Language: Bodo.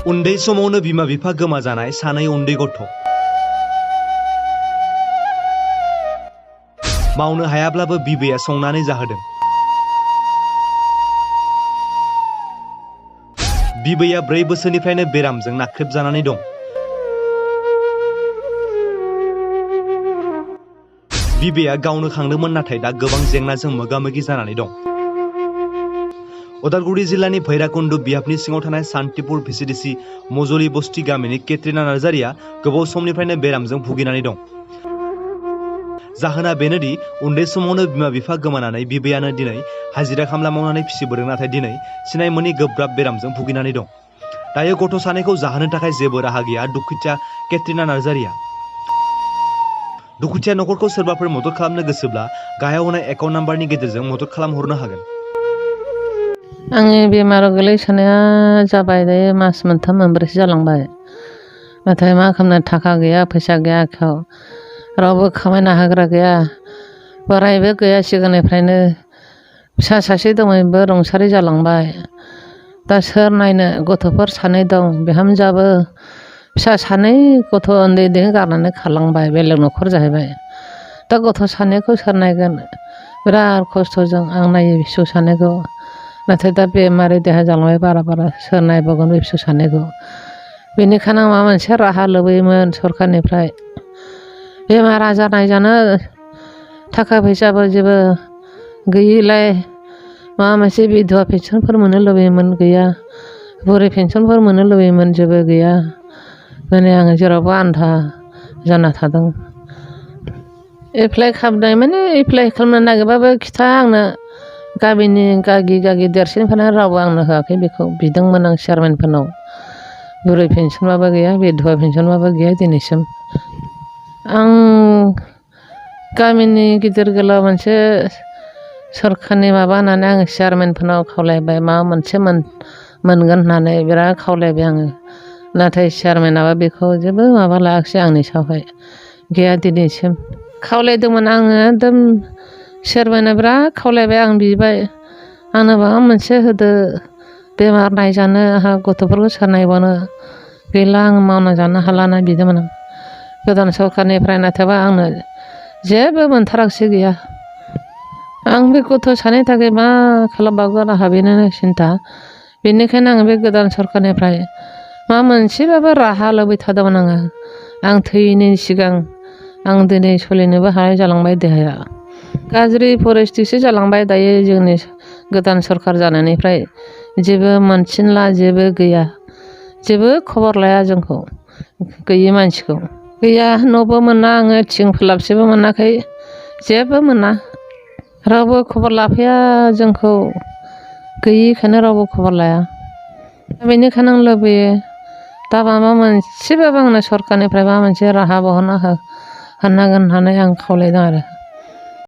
उन्दै समावनो बिमा बिफा गोमाजानाय सानै उन्दै गथ'। मावनो हायाब्लाबो बिबैया संनानै जाहोदों। बिबैया 4 बोसोरनिफ्रायनो बेरामजों नाख्रेबजानानै दं। बिबैया गावनो खांदोंमोन, नाथाय दा गोबां जेंनाजों मोगा-मोगि जानानै दं। उदालगुरि जिल्लानि भैराकुन्दु बियाबनि सिङाव थानाय सान्तिपुर भिसिडिसि मजलि बस्ति गामिनि केट्रिना नार्जारिया गोबाव समनिफ्रायनो बेरामजों भुगिनानै दं। जाहोना बेनोदि उन्दै समावनो बिमा बिफा गोमानानै बिबैयानो दिनै हाजिरा खामला मावनानै फिसिबोदों, नाथाय दिनै सिनाय मोनि गोब्राब बेरामजों भुगिनानै दं। दायो गथ' सानैखौ जाहोनो थाखाय जेबो राहा गैया दुखुथिया केट्रिना नार्जारिया। दुखुथिया नखरखौ सोरबाफोर मदद खालामनो गोसोब्ला गाहायाव होनाय एकाउन्ट नाम्बारनि गेजेरजों मदद खालामहरनो हागोन। आंनि बेमाराव गोलैसोनाया जाबाय दायो मास मोनथाम मोनब्रैसो जालांबाय। नाथाय मा खालामनो, थाखा गैया, फैसा गैया आखायाव, रावबो खामायना होग्रा गैया, बोरायबो गैया। सिगांनिफ्रायनो फिसा सासे दंमोन, रुंसारि जालांबाय। दा सोर नायनो, गथ'फोर 2 दं, बिहामजोआबो फिसा 2 गथ' उन्दै उन्दैखौ गारनानै खारलांबाय, बेलेग न'खर जाहैबाय। दा गथ' 2खौ सोर नायगोन, बिराद खस्थ'जों आं नायो फिसौ 2खौ। नाथाय दा बेमारि देहा जालांबाय, बारा सोर नायबावगोन बे फिसौ 2खौ। बेनिखायनो आं माबा मोनसे राहा लुबैयोमोन सरखारनिफ्राय। बेमार आजार नायजानो थाखा फैसाबो जेबो गैयिलाय माबा मोनसे बिधवा पेन्सनफोर मोननो लुबैयोमोन, गैया। बुरै पेन्सनफोर मोननो लुबैयोमोन, जेबो गैया। माने आङो जेरावबो आन्धा जाना थादों। एप्लाइ खालामनाय माने एप्लाइ खालामनो नागिरबाबो खिथा आंनो गामिनि गागि देरसिनफोरा रावबो आंनो होआखै। बेखौ बिदोंमोन आं चेयारमेनफोरनाव। बुरै पेन्सनबाबो गैया, बिधवा पेन्सनबाबो गैया दिनैसिम। आं गामिनि गिदिर गोलाव मोनसे सरखारनि माबा होननानै आङो चेयारमेनफोरनाव खावलायबाय, माबा मोनसे मोनगोन होननानै बिराद खावलायबाय आङो। नाथाय चेयारमेनाबो बेखौ जेबो माबा लायाखिसै आंनि सायावहाय, गैया दिनैसिम। खावलायदोंमोन आङो, एकदम चेयारमेना बिराद खावलायबाय, आं बिबाय, आंनो माबा मोनसे होदो, बेमार नायजानो, आंहा गथ'फोरखौ सोर नायबावनो, गैला, आं मावना जानो हाला होनना बिदोंमोन आं गोदान सरखारनिफ्राय। नाथायबा आंनो जेबो मोनथाराखिसै, गैया। आं बे गथ' 2नि थाखाय मा खालामबावगोन, आंहा बेनो सिन्था। बेनिखायनो आं बे गोदान सरखारनिफ्राय माबा मोनसेबाबो राहा लुबैथारदोंमोन आङो। आं थैयैनि सिगां आं दिनै सोलिनोबो हानाय जालांबाय, देहाया गाज्रि परिस्थितिसो जालांबाय। दायो जोंनि गोदान सरखार जानायनिफ्राय जेबो मोनसिनला, जेबो गैया, जेबो खबर लाया जोंखौ, गैयि मानसिखौ। गैया, न'बो मोना आङो, थिं फोलाबसेबो मोनाखै, जेबो मोना। रावबो खबर लाफैया जोंखौ, गैयिखायनो रावबो खबर लाया। बेनिखायनो आं लुबैयो दा माबा मोनसेबाबो आंनो सरखारनिफ्राय माबा मोनसे राहा बहनना होनांगोन होननानै आं खावलायदों आरो।